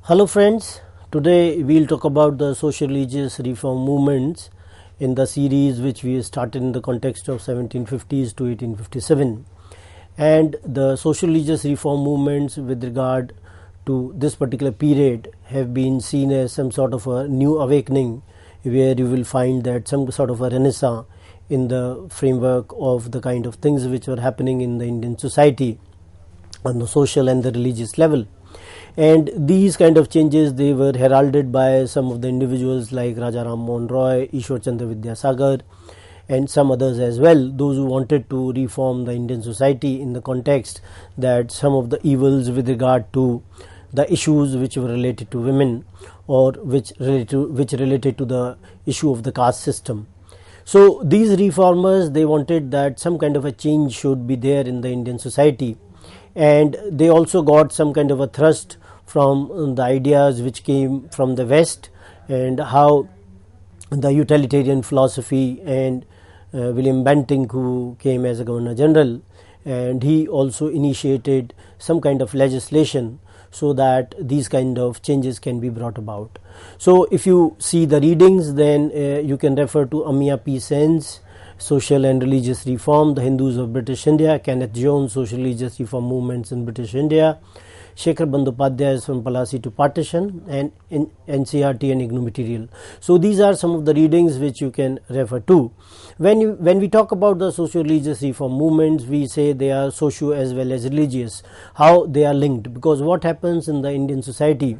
Hello friends, today we'll talk about the social religious reform movements in the series which we started in the context of 1750s to 1857, and the social religious reform movements with regard to this particular period have been seen as some sort of a new awakening, where you will find that some sort of a renaissance in the framework of the kind of things which were happening in the Indian society on the social and the religious level. And these kind of changes, they were heralded by some of the individuals like Raja Ram Mohan Roy, Ishwar Chandra Vidyasagar, and some others as well, those who wanted to reform the Indian society in the context that some of the evils with regard to the issues which were related to women, or which related to the issue of the caste system. So these reformers, they wanted that some kind of a change should be there in the Indian society, and they also got some kind of a thrust from the ideas which came from the West, and how the utilitarian philosophy and William Bentinck, who came as a Governor General, and he also initiated some kind of legislation so that these kind of changes can be brought about. So if you see the readings, then you can refer to Amiya P. Sen's Social and Religious Reform, The Hindus of British India, Kenneth Jones, Social Religious Reform Movements in British India, Shekhar Bandyopadhyay's From Palasi to Partition, and in NCERT and IGNOU material. So these are some of the readings which you can refer to. When we talk about the socio-religious reform movements, we say they are socio as well as religious. How they are linked? Because what happens in the Indian society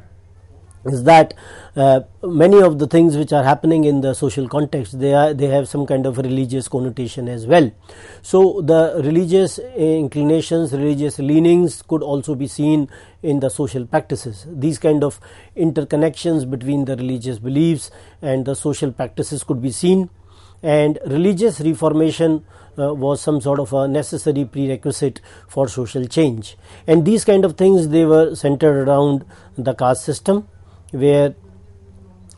is that many of the things which are happening in the social context, they have some kind of religious connotation as well. So the religious inclinations, religious leanings could also be seen in the social practices. These kind of interconnections between the religious beliefs and the social practices could be seen, and religious reformation was some sort of a necessary prerequisite for social change. And these kind of things, they were centered around the caste system, where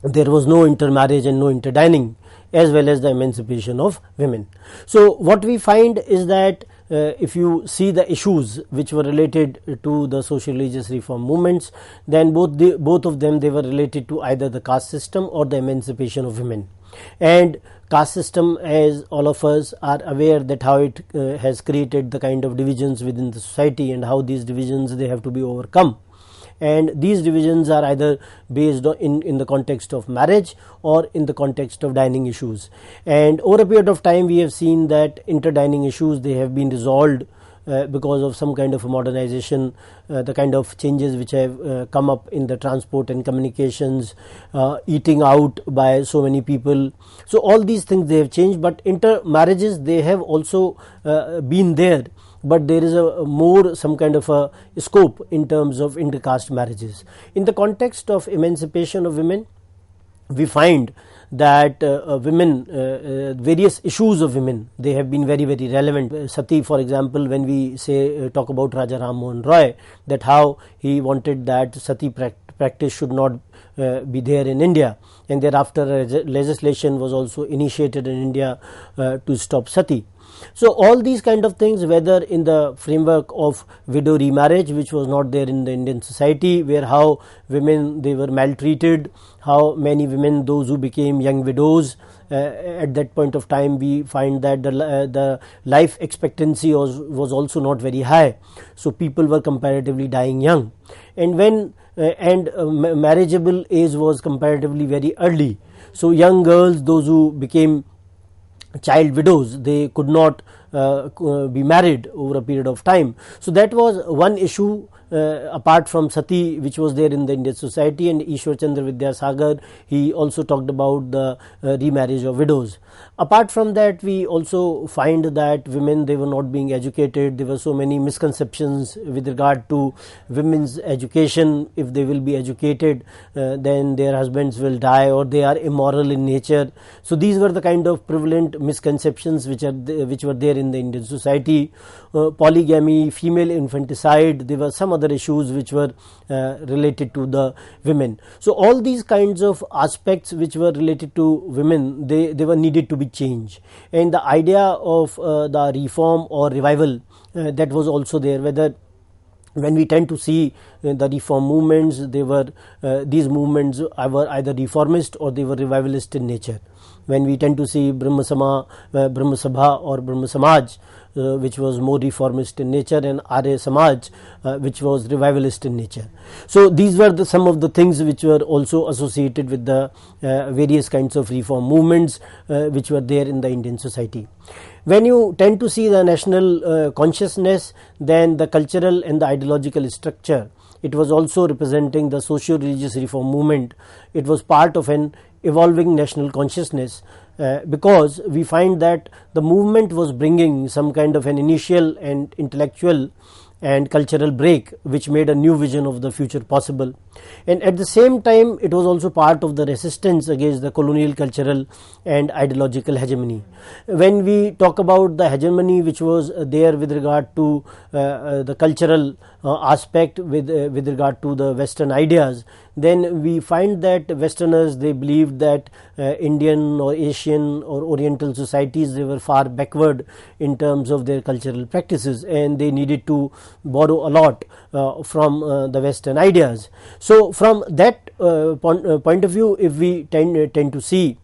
there was no intermarriage and no interdining, as well as the emancipation of women. So what we find is that if you see the issues which were related to the social religious reform movements, then both of them, they were related to either the caste system or the emancipation of women. And caste system, as all of us are aware, that how it has created the kind of divisions within the society, and how these divisions, they have to be overcome. And these divisions are either based on in the context of marriage or in the context of dining issues. And over a period of time, we have seen that interdining issues, they have been resolved because of some kind of a modernization, the kind of changes which have come up in the transport and communications, eating out by so many people. So all these things, they have changed, but intermarriages, they have also been there, but there is a more some kind of a scope in terms of intercaste marriages. In the context of emancipation of women, we find that women, various issues of women, they have been very, very relevant. Sati, for example, when we say talk about Raja Ram Mohan Roy, that how he wanted that Sati practice should not be there in India, and thereafter legislation was also initiated in India to stop Sati. So all these kind of things, whether in the framework of widow remarriage, which was not there in the Indian society, where how women, they were maltreated, how many women, those who became young widows, at that point of time, we find that the life expectancy was also not very high. So people were comparatively dying young, and when marriageable age was comparatively very early. So young girls, those who became child widows, they could not be married over a period of time. So that was one issue apart from Sati, which was there in the Indian society. And Ishwar Chandra Vidyasagar, he also talked about the remarriage of widows. Apart from that, we also find that women, they were not being educated. There were so many misconceptions with regard to women's education. If they will be educated, then their husbands will die, or they are immoral in nature. So these were the kind of prevalent misconceptions which were there in the Indian society. Polygamy, female infanticide, there were some other issues which were related to the women. So all these kinds of aspects which were related to women, they were needed to be changed. And the idea of the reform or revival, that was also there, whether when we tend to see the reform movements, they were these movements were either reformist or they were revivalist in nature. When we tend to see Brahma Sabha or Brahma Samaj, which was more reformist in nature, and Arya Samaj, which was revivalist in nature. So these were some of the things which were also associated with the various kinds of reform movements which were there in the Indian society. When you tend to see the national consciousness, then the cultural and the ideological structure, it was also representing the socio-religious reform movement. It was part of an evolving national consciousness, because we find that the movement was bringing some kind of an initial and intellectual and cultural break which made a new vision of the future possible, and at the same time it was also part of the resistance against the colonial cultural and ideological hegemony. When we talk about the hegemony which was there with regard to the cultural aspect, with regard to the Western ideas, then we find that Westerners, they believed that Indian or Asian or Oriental societies, they were far backward in terms of their cultural practices, and they needed to borrow a lot from the Western ideas. So from that point of view, if we tend to see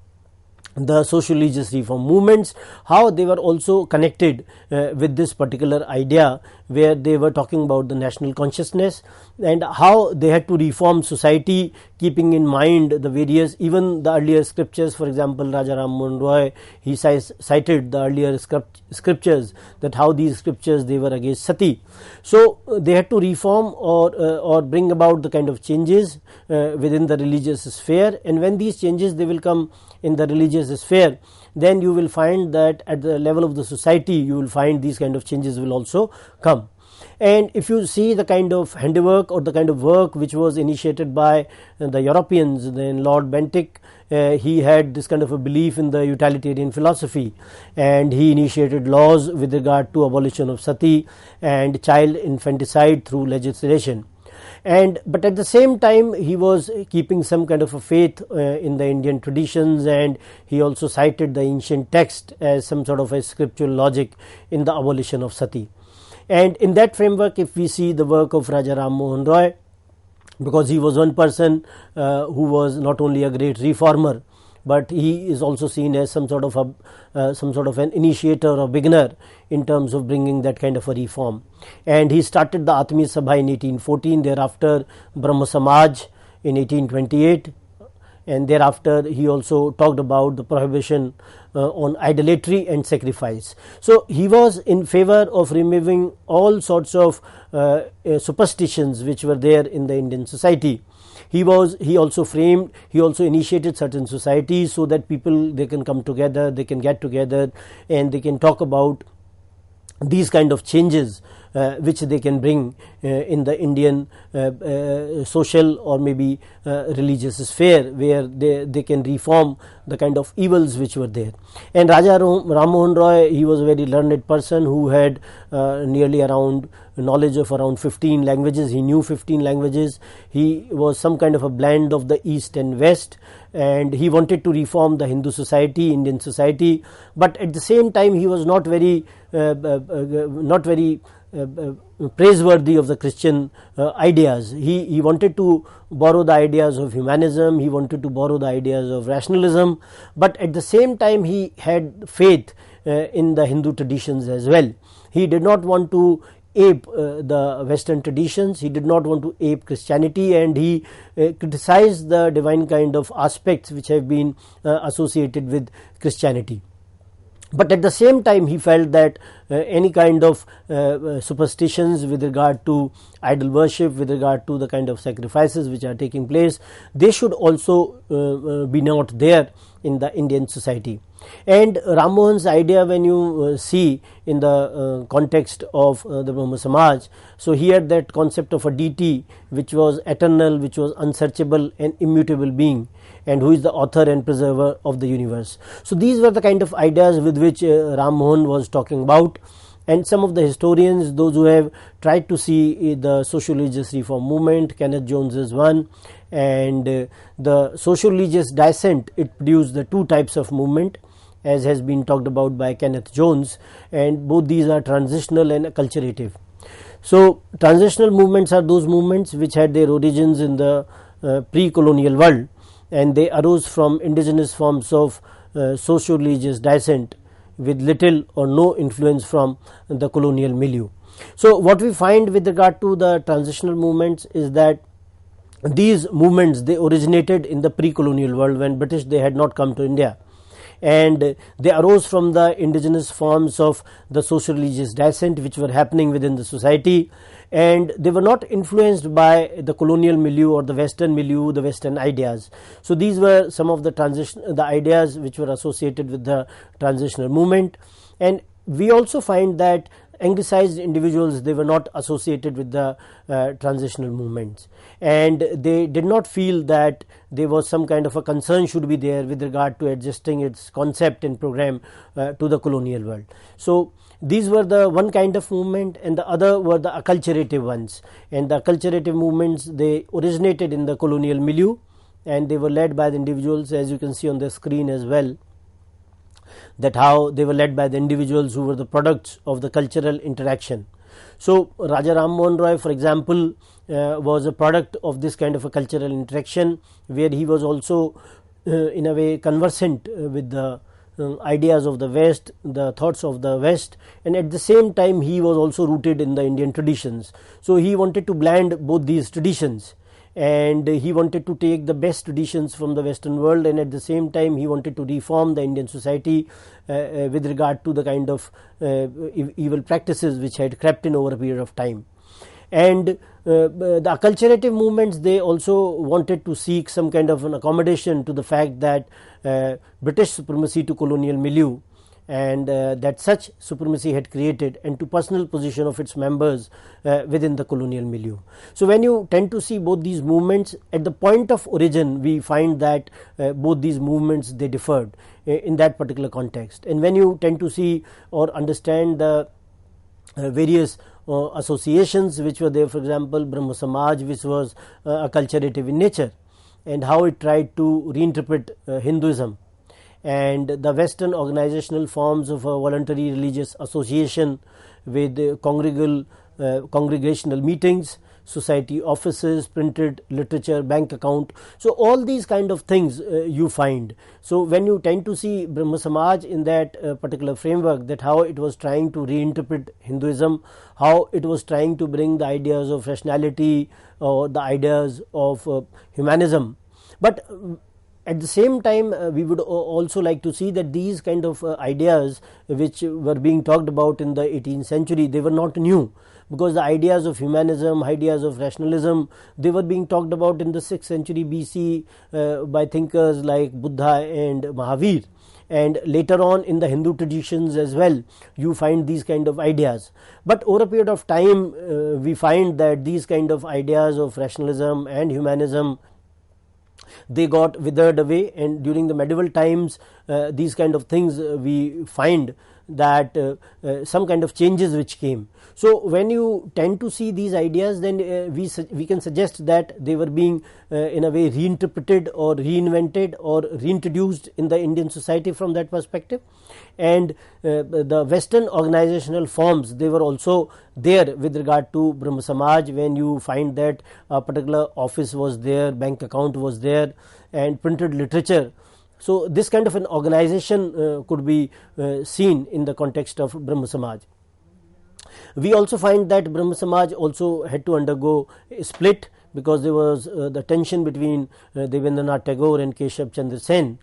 the social religious reform movements, how they were also connected with this particular idea, where they were talking about the national consciousness and how they had to reform society, keeping in mind the various, even the earlier scriptures. For example, Raja Ram Mohan Roy, he cited the earlier scriptures, that how these scriptures, they were against sati. So they had to reform or bring about the kind of changes within the religious sphere, and when these changes, they will come in the religious sphere, then you will find that at the level of the society, you will find these kind of changes will also come. And if you see the kind of handiwork or the kind of work which was initiated by the Europeans, then Lord Bentinck, he had this kind of a belief in the utilitarian philosophy, and he initiated laws with regard to abolition of sati and child infanticide through legislation. But at the same time, he was keeping some kind of a faith in the Indian traditions, and he also cited the ancient text as some sort of a scriptural logic in the abolition of sati. And in that framework, if we see the work of Raja Ram Mohan Roy, because he was one person who was not only a great reformer, but he is also seen as some sort of an initiator or beginner in terms of bringing that kind of a reform. And he started the Atmiya Sabha in 1814, thereafter Brahma Samaj in 1828, and thereafter he also talked about the prohibition on idolatry and sacrifice. So he was in favor of removing all sorts of superstitions which were there in the Indian society. He also initiated certain societies so that people, they can come together, they can get together, and they can talk about these kind of changes which they can bring in the Indian social or maybe religious sphere, where they can reform the kind of evils which were there. And Raja Ram Mohan Roy, he was a very learned person who had nearly around knowledge of around 15 languages. He knew 15 languages. He was some kind of a blend of the East and West, and he wanted to reform the Hindu society, Indian society, but at the same time he was not very praiseworthy of the Christian ideas. He wanted to borrow the ideas of humanism, he wanted to borrow the ideas of rationalism, but at the same time he had faith in the Hindu traditions as well. He did not want to ape the Western traditions, he did not want to ape Christianity, and he criticized the divine kind of aspects which have been associated with Christianity. But at the same time, he felt that any kind of superstitions with regard to idol worship, with regard to the kind of sacrifices which are taking place, they should also be not there in the Indian society. And Ram Mohan's idea, when you see in the context of the Brahma Samaj, so he had that concept of a deity which was eternal, which was unsearchable and immutable being, and who is the author and preserver of the universe. So these were the kind of ideas with which Ram Mohan was talking about. And some of the historians, those who have tried to see the social religious reform movement, Kenneth Jones is one, and the social religious dissent, it produced the two types of movement, as has been talked about by Kenneth Jones, and both these are transitional and acculturative. So transitional movements are those movements which had their origins in the pre-colonial world, and they arose from indigenous forms of socio-religious dissent with little or no influence from the colonial milieu. So what we find with regard to the transitional movements is that these movements, they originated in the pre-colonial world when British, they had not come to India, and they arose from the indigenous forms of the social religious dissent which were happening within the society, and they were not influenced by the colonial milieu or the western milieu, the western ideas. So these were some of the ideas which were associated with the transitional movement. And we also find that anglicized individuals, they were not associated with the transitional movements, and they did not feel that there was some kind of a concern should be there with regard to adjusting its concept and program to the colonial world. So these were the one kind of movement, and the other were the acculturative ones, and the acculturative movements, they originated in the colonial milieu, and they were led by the individuals, as you can see on the screen as well, that how they were led by the individuals who were the products of the cultural interaction. So Raja Ram Mohan Roy, for example, was a product of this kind of a cultural interaction, where he was also in a way conversant with the ideas of the West, the thoughts of the West, and at the same time he was also rooted in the Indian traditions. So he wanted to blend both these traditions, and he wanted to take the best traditions from the Western world, and at the same time he wanted to reform the Indian society with regard to the kind of evil practices which had crept in over a period of time. And the acculturative movements, they also wanted to seek some kind of an accommodation to the fact that British supremacy to colonial milieu, and that such supremacy had created, and to personal position of its members within the colonial milieu. So when you tend to see both these movements at the point of origin, we find that both these movements, they differed in that particular context. And when you tend to see or understand the various associations which were there, for example Brahmo Samaj, which was acculturative in nature, and how it tried to reinterpret Hinduism, and the Western organizational forms of a voluntary religious association with congregational meetings, society offices, printed literature, bank account. So all these kind of things you find. So when you tend to see Brahmo Samaj in that particular framework, that how it was trying to reinterpret Hinduism, how it was trying to bring the ideas of rationality or the ideas of humanism. But at the same time, we would also like to see that these kind of ideas which were being talked about in the 18th century, they were not new, because the ideas of humanism, ideas of rationalism, they were being talked about in the 6th century BC by thinkers like Buddha and Mahavir, and later on in the Hindu traditions as well you find these kind of ideas. But over a period of time we find that these kind of ideas of rationalism and humanism, they got withered away, and during the medieval times these kind of things we find that some kind of changes which came. So when you tend to see these ideas, then we can suggest that they were being in a way reinterpreted or reinvented or reintroduced in the Indian society from that perspective. And the Western organizational forms, they were also there with regard to Brahmo Samaj, when you find that a particular office was there, bank account was there, and printed literature. So this kind of an organization could be seen in the context of Brahmo Samaj. We also find that Brahmo Samaj also had to undergo a split, because there was the tension between Devendranath Tagore and Keshav Chandra Sen,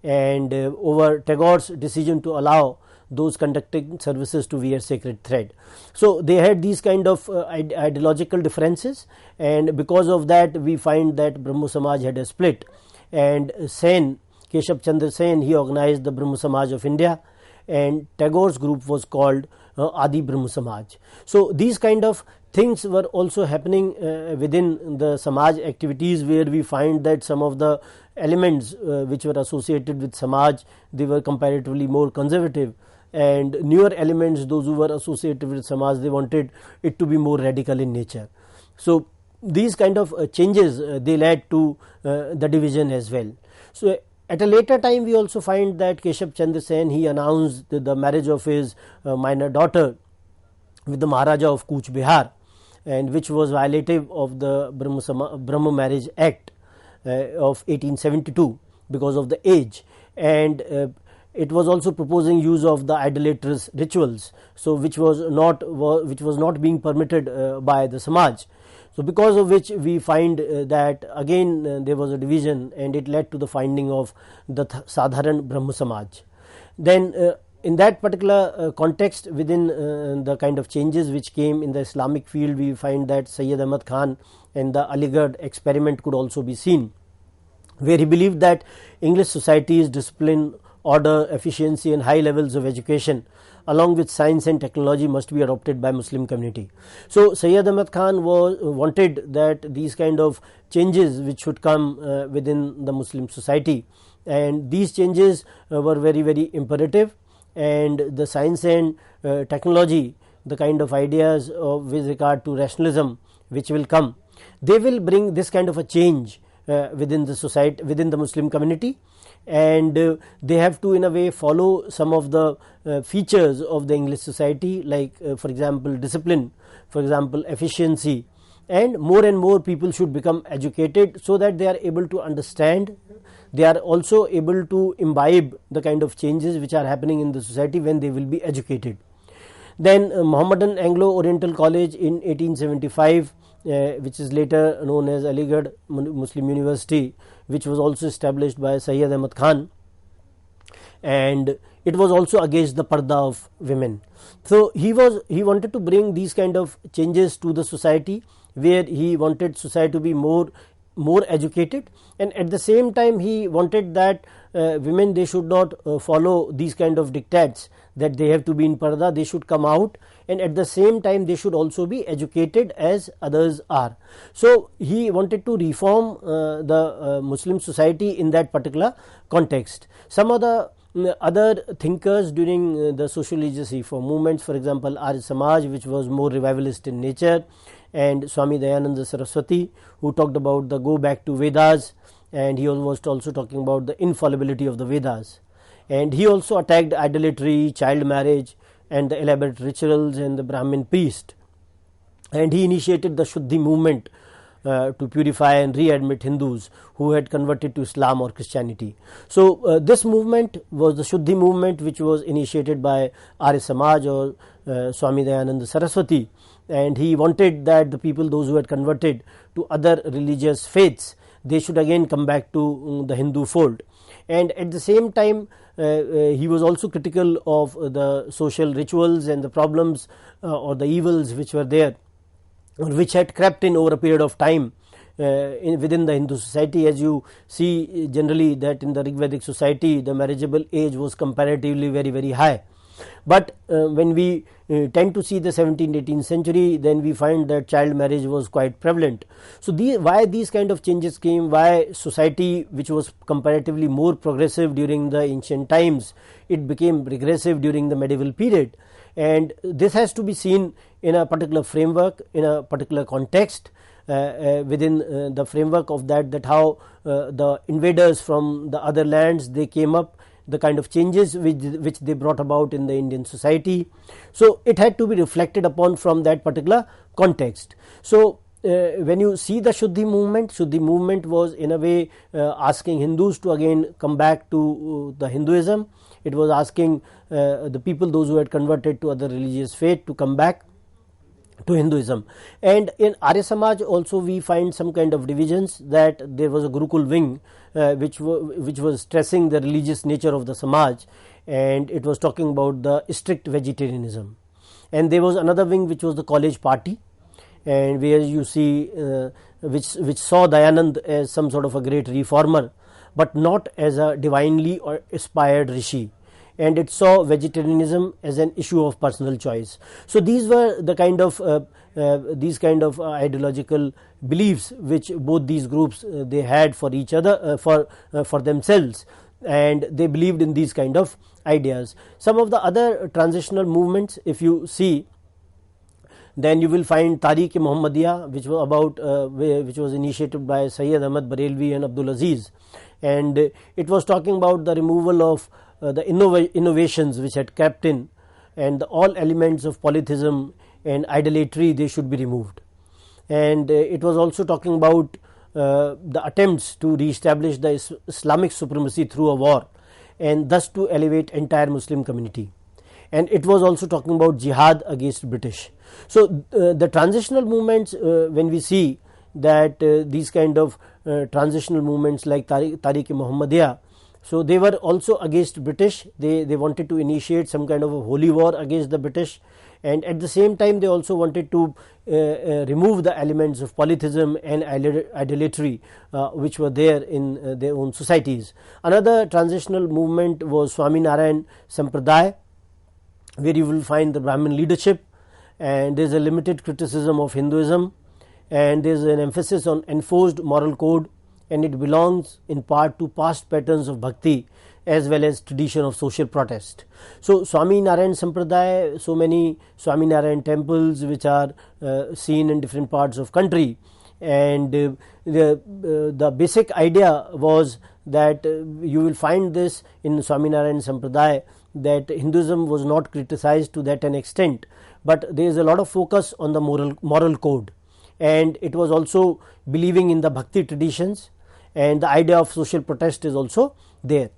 and over Tagore's decision to allow those conducting services to wear sacred thread. So they had these kind of ideological differences, and because of that we find that Brahmo Samaj had a split, and Sen, Keshav Chandra Sen, he organized the Brahmo Samaj of India, and Tagore's group was called Adi Brahmo Samaj. So these kind of things were also happening within the Samaj activities, where we find that some of the elements which were associated with Samaj, they were comparatively more conservative, and newer elements, those who were associated with Samaj, they wanted it to be more radical in nature. So these kind of changes they led to the division as well. So at a later time we also find that Keshav Chandra Sen, he announced the marriage of his minor daughter with the Maharaja of Cooch Behar, and which was violative of the Brahma Marriage Act of 1872 because of the age, and it was also proposing use of the idolatrous rituals, so which was not being permitted by the Samaj. So because of which we find that again there was a division, and it led to the finding of the Sadharan Brahma Samaj. Then in that particular context, within the kind of changes which came in the Islamic field, we find that Sayyid Ahmad Khan and the Aligarh experiment could also be seen, where he believed that English society's discipline, order, efficiency and high levels of education along with science and technology must be adopted by Muslim community. So Sayyid Ahmad Khan wanted that these kind of changes which should come within the Muslim society, and these changes were very, very imperative, and the science and technology, the kind of ideas with regard to rationalism which will come, they will bring this kind of a change within the society, within the Muslim community, and they have to in a way follow some of the features of the English society, like for example discipline, for example efficiency, and more people should become educated so that they are able to understand, they are also able to imbibe the kind of changes which are happening in the society when they will be educated. Then Mohammedan Anglo Oriental College in 1875, which is later known as Aligarh Muslim University, which was also established by Sayyid Ahmad Khan, and it was also against the parda of women. So he wanted to bring these kind of changes to the society, where he wanted society to be more educated, and at the same time he wanted that women, they should not follow these kind of dictats that they have to be in parda, they should come out, and at the same time they should also be educated as others are. So he wanted to reform the Muslim society in that particular context. Some of the other thinkers during the social religious reform movements, for example Arya Samaj, which was more revivalist in nature, and Swami Dayananda Saraswati, who talked about the go back to Vedas, and he was also talking about the infallibility of the Vedas, and he also attacked idolatry, child marriage and the elaborate rituals and the Brahmin priest, and he initiated the Shuddhi movement to purify and readmit Hindus who had converted to Islam or Christianity. So this movement was the Shuddhi movement, which was initiated by Arya Samaj or Swami Dayananda Saraswati, and he wanted that the people, those who had converted to other religious faiths, they should again come back to the Hindu fold. And at the same time he was also critical of the social rituals and the problems or the evils which were there, which had crept in over a period of time within the Hindu society. As you see generally that in the Rigvedic society the marriageable age was comparatively very, very high, but when we tend to see the 17th 18th century, then we find that child marriage was quite prevalent. So why these kind of changes came, why society which was comparatively more progressive during the ancient times, it became regressive during the medieval period, and this has to be seen in a particular framework, in a particular context, within the framework of that how the invaders from the other lands, they came up, the kind of changes which they brought about in the Indian society. So it had to be reflected upon from that particular context. So when you see the Shuddhi movement was in a way asking Hindus to again come back to the Hinduism. It was asking the people, those who had converted to other religious faith, to come back to Hinduism. And in Arya Samaj also we find some kind of divisions, that there was a Gurukul wing which was stressing the religious nature of the Samaj, and it was talking about the strict vegetarianism. And there was another wing which was the college party, and where you see which saw Dayanand as some sort of a great reformer, but not as a divinely or aspired rishi, and it saw vegetarianism as an issue of personal choice. So these were the kind of ideological beliefs which both these groups they had for each other, for themselves, and they believed in these kind of ideas. Some of the other transitional movements, if you see, then you will find Tariq-e Muhammadiyya, which was which was initiated by Sayyid Ahmad Barelvi and Abdul Aziz, and it was talking about the removal of the innovations which had crept in, and all elements of polytheism and idolatry, they should be removed. and it was also talking about the attempts to re-establish the Islamic supremacy through a war, and thus to elevate entire Muslim community. And it was also talking about jihad against British. So the transitional movements, when we see that these kind of transitional movements like Tariq-e-Muhammadiyya, so they were also against British. They wanted to initiate some kind of a holy war against the British, and at the same time they also wanted to remove the elements of polytheism and idolatry which were there in their own societies. Another transitional movement was Swaminarayan Sampradaya, where you will find the Brahmin leadership, and there is a limited criticism of Hinduism, and there is an emphasis on enforced moral code, and it belongs in part to past patterns of bhakti as well as tradition of social protest. So Swaminarayan Sampradaya, so many Swaminarayan temples which are seen in different parts of country, and the basic idea was that you will find this in Swaminarayan Sampradaya, that Hinduism was not criticized to that an extent, but there is a lot of focus on the moral code, and it was also believing in the bhakti traditions, and the idea of social protest is also there.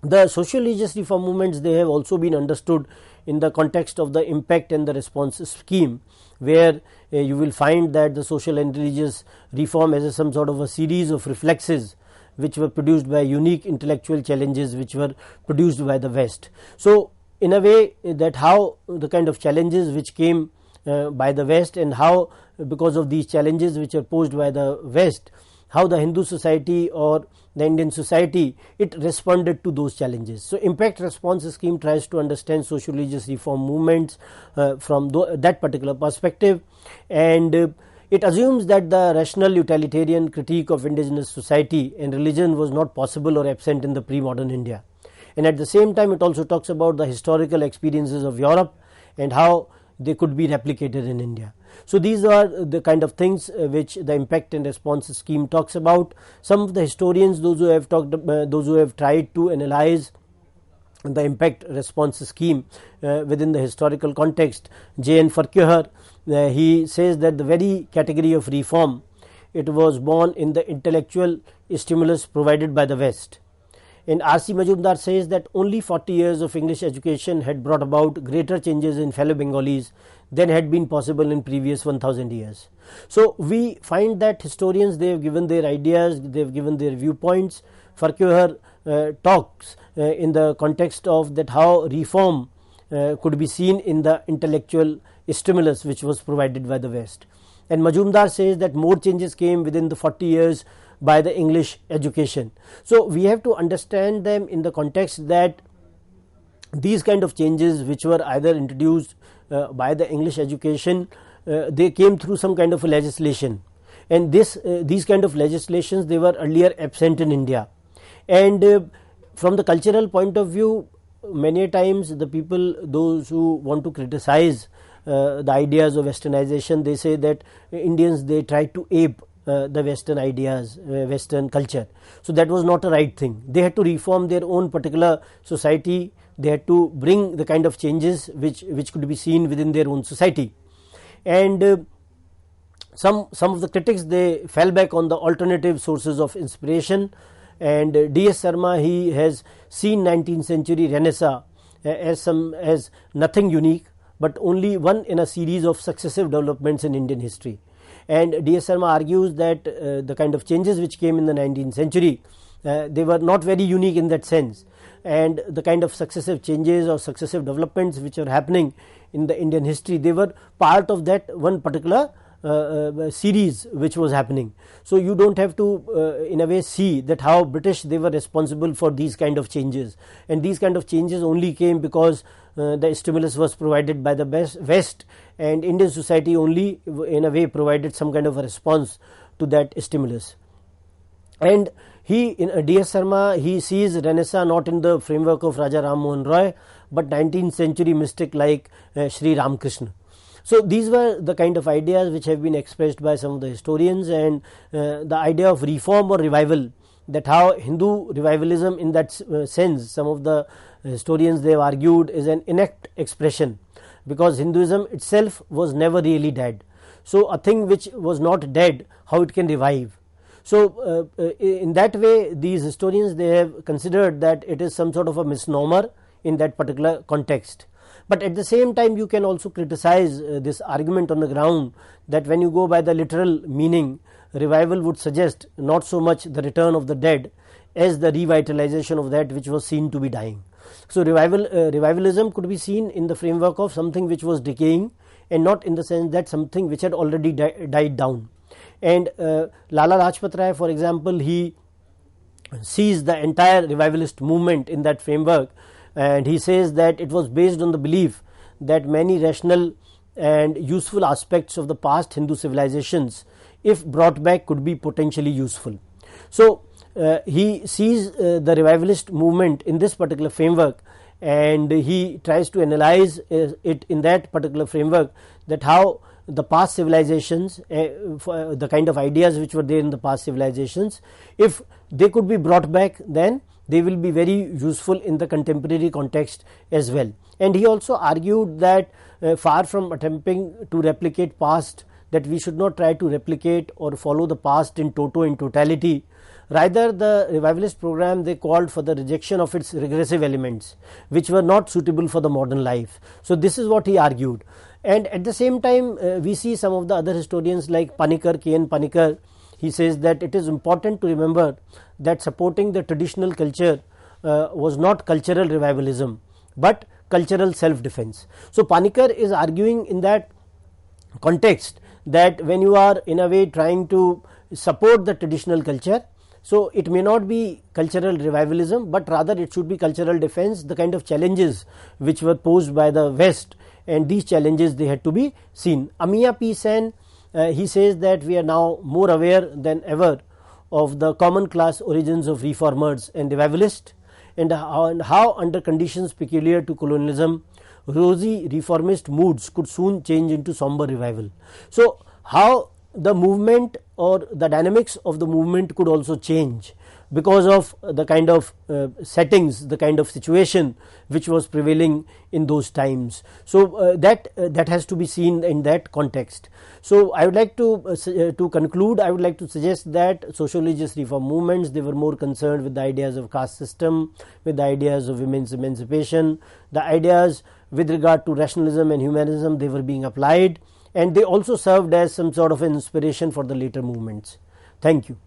The social religious reform movements, they have also been understood in the context of the impact and the response scheme, where you will find that the social and religious reform as some sort of a series of reflexes which were produced by unique intellectual challenges which were produced by the West. So in a way, that how the kind of challenges which came by the West, and how because of these challenges which are posed by the West, how the Hindu society or the Indian society, it responded to those challenges. So impact response scheme tries to understand social religious reform movements from that particular perspective, and it assumes that the rational utilitarian critique of indigenous society and religion was not possible or absent in the pre-modern India. And at the same time, it also talks about the historical experiences of Europe and how they could be replicated in India. So these are the kind of things which the impact and response scheme talks about. Some of the historians, those who have tried to analyze the impact response scheme within the historical context, J.N. Farquhar, he says that the very category of reform, it was born in the intellectual stimulus provided by the West. And R.C. Majumdar says that only 40 years of English education had brought about greater changes in fellow Bengalis than had been possible in previous 1000 years. So we find that historians, they have given their ideas, they have given their viewpoints. Farquhar talks in the context of that how reform could be seen in the intellectual stimulus which was provided by the West. And Majumdar says that more changes came within the 40 years by the English education. So we have to understand them in the context that these kind of changes which were either introduced by the English education, they came through some kind of a legislation, and these kind of legislations, they were earlier absent in India. And from the cultural point of view, many times the people, those who want to criticize the ideas of westernization, they say that Indians, they try to ape the Western ideas, Western culture. So that was not a right thing. They had to reform their own particular society. They had to bring the kind of changes which could be seen within their own society. And some of the critics, they fell back on the alternative sources of inspiration. And D.S. Sarma, he has seen 19th century Renaissance as nothing unique, but only one in a series of successive developments in Indian history. And D.S. Sarma argues that the kind of changes which came in the 19th century, they were not very unique in that sense, and the kind of successive changes or successive developments which are happening in the Indian history, they were part of that one particular series which was happening. So you don't have to in a way see that how British, they were responsible for these kind of changes, and these kind of changes only came because the stimulus was provided by the West, and Indian society only in a way provided some kind of a response to that stimulus. And he, in D.S. Sarma, he sees Renaissance not in the framework of Raja Ram Mohan Roy, but 19th century mystic like Sri Ramakrishna. So these were the kind of ideas which have been expressed by some of the historians, and the idea of reform or revival, that how Hindu revivalism in that sense, some of the historians, they have argued, is an inept expression, because Hinduism itself was never really dead. So a thing which was not dead, how it can revive. So in that way these historians, they have considered that it is some sort of a misnomer in that particular context. But at the same time you can also criticize this argument on the ground that when you go by the literal meaning, revival would suggest not so much the return of the dead as the revitalization of that which was seen to be dying. So revivalism could be seen in the framework of something which was decaying, and not in the sense that something which had already died down. And Lala Lajpat Rai, for example, he sees the entire revivalist movement in that framework, and he says that it was based on the belief that many rational and useful aspects of the past Hindu civilizations, if brought back, could be potentially useful. So he sees the revivalist movement in this particular framework, and he tries to analyze it in that particular framework, that how the past civilizations, the kind of ideas which were there in the past civilizations, if they could be brought back, then they will be very useful in the contemporary context as well. And he also argued that far from attempting to replicate past, that we should not try to replicate or follow the past in totality. Rather, the revivalist program, they called for the rejection of its regressive elements which were not suitable for the modern life. So this is what he argued. And at the same time we see some of the other historians like Panikkar, K. N. Panikkar. He says that it is important to remember that supporting the traditional culture was not cultural revivalism but cultural self-defense. So Panikkar is arguing in that context that when you are in a way trying to support the traditional culture, so it may not be cultural revivalism, but rather it should be cultural defense, the kind of challenges which were posed by the West, and these challenges, they had to be seen. Amiya P. Sen, he says that we are now more aware than ever of the common class origins of reformers and revivalists, and how under conditions peculiar to colonialism, rosy reformist moods could soon change into somber revival. So how the movement or the dynamics of the movement could also change because of the kind of settings, the kind of situation which was prevailing in those times. So that has to be seen in that context. So I would like to conclude, I would like to suggest that sociologists reform movements, they were more concerned with the ideas of caste system, with the ideas of women's emancipation, the ideas with regard to rationalism and humanism, they were being applied, and they also served as some sort of an inspiration for the later movements. Thank you.